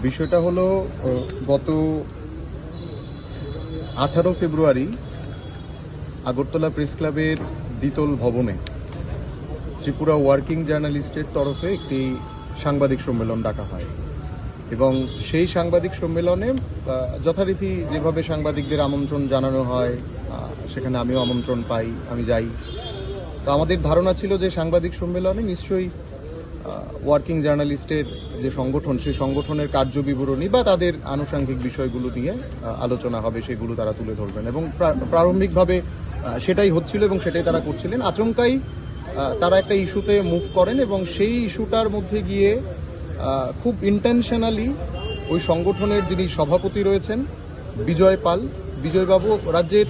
বিষয়টা হলো গত 18 ফেব্রুয়ারি আগরতলা প্রেস ক্লাবের দ্বিতল ভবনে ত্রিপুরা ওয়ার্কিং জার্নালিস্টের তরফে একটি সাংবাদিক সম্মেলন ডাকা হয় এবং সেই সাংবাদিক সম্মেলনে যথারীতি যেভাবে সাংবাদিকদের আমন্ত্রণ জানানো হয় সেখানে আমিও আমন্ত্রণ পাই, আমি যাই। তো আমাদের ধারণা ছিল যে সাংবাদিক সম্মেলনে নিশ্চয়ই ওয়ার্কিং জার্নালিস্টের যে সংগঠন, সেই সংগঠনের কার্যবিবরণী বা তাদের আনুষঙ্গিক বিষয়গুলো নিয়ে আলোচনা হবে, সেগুলো তারা তুলে ধরবেন এবং প্রারম্ভিকভাবে সেটাই হচ্ছিল এবং সেটাই তারা করছিলেন। আচমকাই তারা একটা ইস্যুতে মুভ করেন এবং সেই ইস্যুটার মধ্যে গিয়ে খুব ইন্টেনশনালি ওই সংগঠনের যিনি সভাপতি রয়েছেন বিজয় পাল, বিজয়বাবু রাজ্যের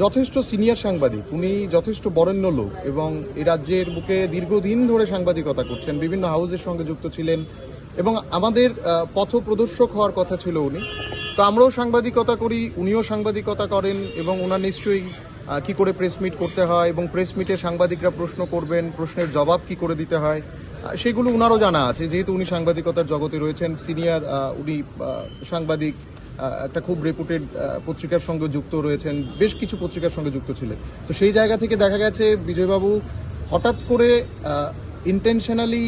যথেষ্ট সিনিয়র সাংবাদিক, উনি যথেষ্ট বরেণ্য লোক এবং এই রাজ্যের বুকে দীর্ঘদিন ধরে সাংবাদিকতা করছেন, বিভিন্ন হাউসের সঙ্গে যুক্ত ছিলেন এবং আমাদের পথ প্রদর্শক হওয়ার কথা ছিল উনি। তো আমরাও সাংবাদিকতা করি, উনিও সাংবাদিকতা করেন এবং ওনার নিশ্চয়ই কি করে প্রেস মিট করতে হয় এবং প্রেস মিটে সাংবাদিকরা প্রশ্ন করবেন, প্রশ্নের জবাব কি করে দিতে হয় সেগুলো উনারও জানা আছে, যেহেতু উনি সাংবাদিকতার জগতে রয়েছেন, সিনিয়র, উনি সাংবাদিক, একটা খুব রেপুটেড পত্রিকার সঙ্গে যুক্ত রয়েছেন, বেশ কিছু পত্রিকার সঙ্গে যুক্ত ছিলেন। তো সেই জায়গা থেকে দেখা গেছে বিজয়বাবু হঠাৎ করে ইন্টেনশনালি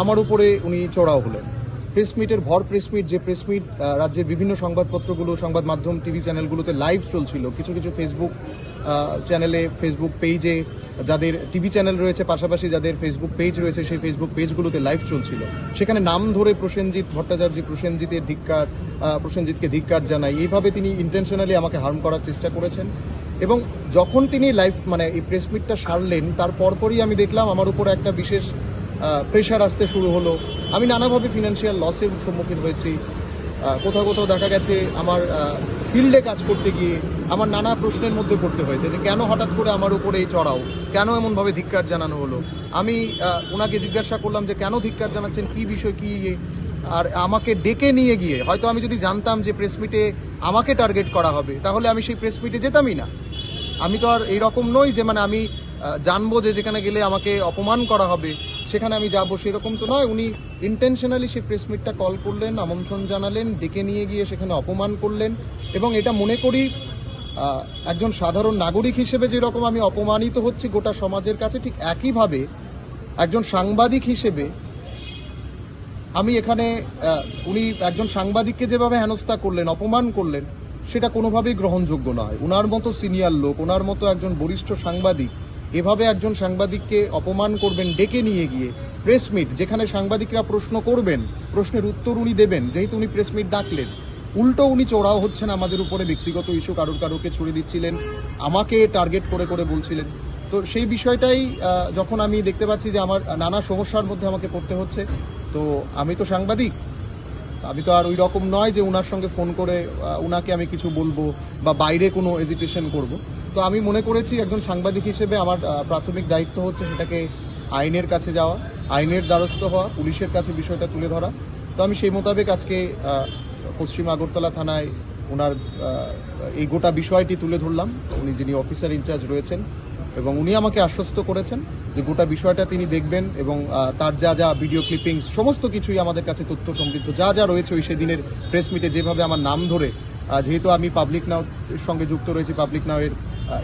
আমার উপরে উনি চড়াও হলেন। প্রেস মিটের প্রেস মিট, যে প্রেস মিট রাজ্যের বিভিন্ন সংবাদপত্রগুলো, সংবাদ মাধ্যম, টিভি চ্যানেলগুলোতে লাইভ চলছিল, কিছু কিছু ফেসবুক চ্যানেলে, ফেসবুক পেজে যাদের টিভি চ্যানেল রয়েছে, পাশাপাশি যাদের ফেসবুক পেজ রয়েছে, সেই ফেসবুক পেজগুলোতে লাইভ চলছিল। সেখানে নাম ধরে প্রসেনজিৎ ভট্টাচার্য, প্রসেনজিৎকে ধিক্কার জানাই, এইভাবে তিনি ইন্টেনশনালি আমাকে হার্ম করার চেষ্টা করেছেন। এবং যখন তিনি লাইভ এই প্রেস মিটটা সারলেন, তার পরপরই আমি দেখলাম আমার উপর একটা বিশেষ প্রেশার আসতে শুরু হলো। আমি নানাভাবে ফিনান্সিয়াল লসের সম্মুখীন হয়েছি। কোথাও কোথাও দেখা গেছে আমার ফিল্ডে কাজ করতে গিয়ে আমার নানা প্রশ্নের মধ্যে পড়তে হয়েছে যে কেন হঠাৎ করে আমার উপরে এই চড়াও, কেন এমনভাবে ধিক্কার জানানো হলো। আমি ওনাকে জিজ্ঞাসা করলাম যে কেন ধিক্কার জানাচ্ছেন, কি বিষয়, কি, আর আমাকে ডেকে নিয়ে গিয়ে, হয়তো আমি যদি জানতাম যে প্রেস মিটে আমাকে টার্গেট করা হবে তাহলে আমি সেই প্রেস মিটে যেতামই না। আমি তো আর এইরকম নই যে আমি জানবো যে যেখানে গেলে আমাকে অপমান করা হবে সেখানে আমি যাবো, সেরকম তো নয়। উনি ইন্টেনশনালি সেই প্রেস মিটটা কল করলেন, আমন্ত্রণ জানালেন, ডেকে নিয়ে গিয়ে সেখানে অপমান করলেন এবং এটা মনে করি একজন সাধারণ নাগরিক হিসেবে যেরকম আমি অপমানিত হচ্ছি গোটা সমাজের কাছে, ঠিক একইভাবে একজন সাংবাদিক হিসেবে আমি এখানে উনি একজন সাংবাদিককে যেভাবে হেনস্থা করলেন, অপমান করলেন, সেটা কোনোভাবেই গ্রহণযোগ্য নয়। ওনার মতো সিনিয়র লোক, ওনার মতো একজন বরিষ্ঠ সাংবাদিক এভাবে একজন সাংবাদিককে অপমান করবেন ডেকে নিয়ে গিয়ে প্রেস মিট, যেখানে সাংবাদিকরা প্রশ্ন করবেন, প্রশ্নের উত্তর উনি দেবেন, যেহেতু উনি প্রেস মিট ডাকলেন, উল্টো উনি চড়াও হচ্ছেন আমাদের উপরে, ব্যক্তিগত ইস্যু কারোকে ছড়িয়ে দিচ্ছিলেন, আমাকে টার্গেট করে করে বলছিলেন। তো সেই বিষয়টাই যখন আমি দেখতে পাচ্ছি যে আমার নানা সমস্যার মধ্যে আমাকে পড়তে হচ্ছে, তো আমি তো সাংবাদিক, আমি তো আর ওই রকম নয় যে ওনার সঙ্গে ফোন করে ওনাকে আমি কিছু বলবো বা বাইরে কোনো এজিটেশন করব। তো আমি মনে করেছি একজন সাংবাদিক হিসেবে আমার প্রাথমিক দায়িত্ব হচ্ছে সেটাকে আইনের কাছে যাওয়া, আইনের দ্বারস্থ হওয়া, পুলিশের কাছে বিষয়টা তুলে ধরা। তো আমি সেই মোতাবেক আজকে পশ্চিম আগরতলা থানায় ওনার এই গোটা বিষয়টি তুলে ধরলাম। উনি যিনি অফিসার ইনচার্জ রয়েছেন এবং উনি আমাকে আশ্বস্ত করেছেন যে গোটা বিষয়টা তিনি দেখবেন এবং তার যা যা ভিডিও ক্লিপিংস সমস্ত কিছুই আমাদের কাছে তথ্য সমৃদ্ধ যা যা রয়েছে ওই সেদিনের প্রেস মিটে যেভাবে আমার নাম ধরে, যেহেতু আমি পাবলিক নাও এর সঙ্গে যুক্ত রয়েছি, পাবলিক নাও এর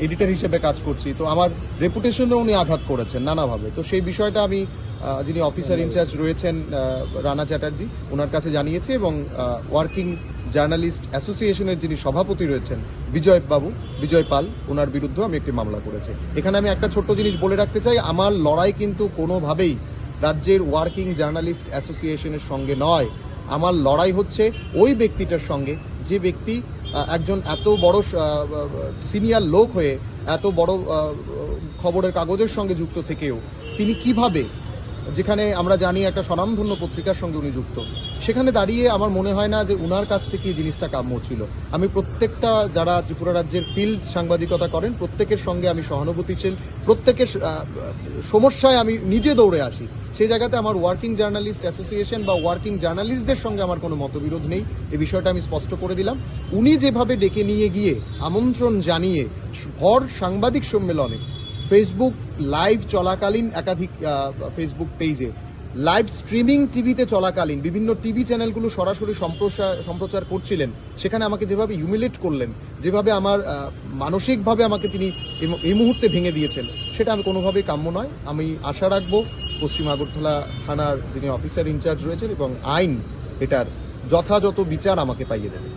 এডিটর হিসেবে কাজ করছি, তো আমার রেপুটেশনেও উনি আঘাত করেছেন নানাভাবে। তো সেই বিষয়টা আমি যিনি অফিসার ইনচার্জ রয়েছেন রানা চ্যাটার্জি, ওনার কাছে জানিয়েছি এবং ওয়ার্কিং জার্নালিস্ট অ্যাসোসিয়েশনের যিনি সভাপতি রয়েছেন বিজয় পাল, ওনার বিরুদ্ধে আমি একটি মামলা করেছি। এখানে আমি একটা ছোট্ট জিনিস বলে রাখতে চাই, আমার লড়াই কিন্তু কোনোভাবেই রাজ্যের ওয়ার্কিং জার্নালিস্ট অ্যাসোসিয়েশনের সঙ্গে নয়। আমার লড়াই হচ্ছে ওই ব্যক্তিটার সঙ্গে যে ব্যক্তি একজন এত বড় সিনিয়র লোক হয়ে, এত বড় খবরের কাগজের সঙ্গে যুক্ত থেকেও তিনি কিভাবে যেখানে আমরা জানি একটা স্বনামধন্য পত্রিকার সঙ্গে উনি যুক্ত, সেখানে দাঁড়িয়ে আমার মনে হয় না যে উনার কাছ থেকে এই জিনিসটা কাম্য ছিল। আমি প্রত্যেকটা যারা ত্রিপুরা রাজ্যের ফিল্ড সাংবাদিকতা করেন প্রত্যেকের সঙ্গে আমি সহানুভূতিশীল, প্রত্যেকের সমস্যায় আমি নিজে দৌড়ে আসি। সেই জায়গাতে আমার ওয়ার্কিং জার্নালিস্ট অ্যাসোসিয়েশন বা ওয়ার্কিং জার্নালিস্টদের সঙ্গে আমার কোনো মতবিরোধ নেই, এই বিষয়টা আমি স্পষ্ট করে দিলাম। উনি যেভাবে ডেকে নিয়ে গিয়ে আমন্ত্রণ জানিয়ে ভর সাংবাদিক সম্মেলনে ফেসবুক লাইভ চলাকালীন একাধিক ফেসবুক পেজে লাইভ স্ট্রিমিং টিভিতে চলাকালীন বিভিন্ন টিভি চ্যানেলগুলো সরাসরি সম্প্রচার করছিলেন, সেখানে আমাকে যেভাবে হিউমিলেট করলেন, যেভাবে আমার মানসিকভাবে আমাকে তিনি এই মুহূর্তে ভেঙে দিয়েছেন, সেটা আমি কোনোভাবেই কাম্য নয়। আমি আশা রাখবো পশ্চিম আগরতলা থানার যিনি অফিসার ইনচার্জ রয়েছেন এবং আইন এটার যথাযথ বিচার আমাকে পাইয়ে দেবে।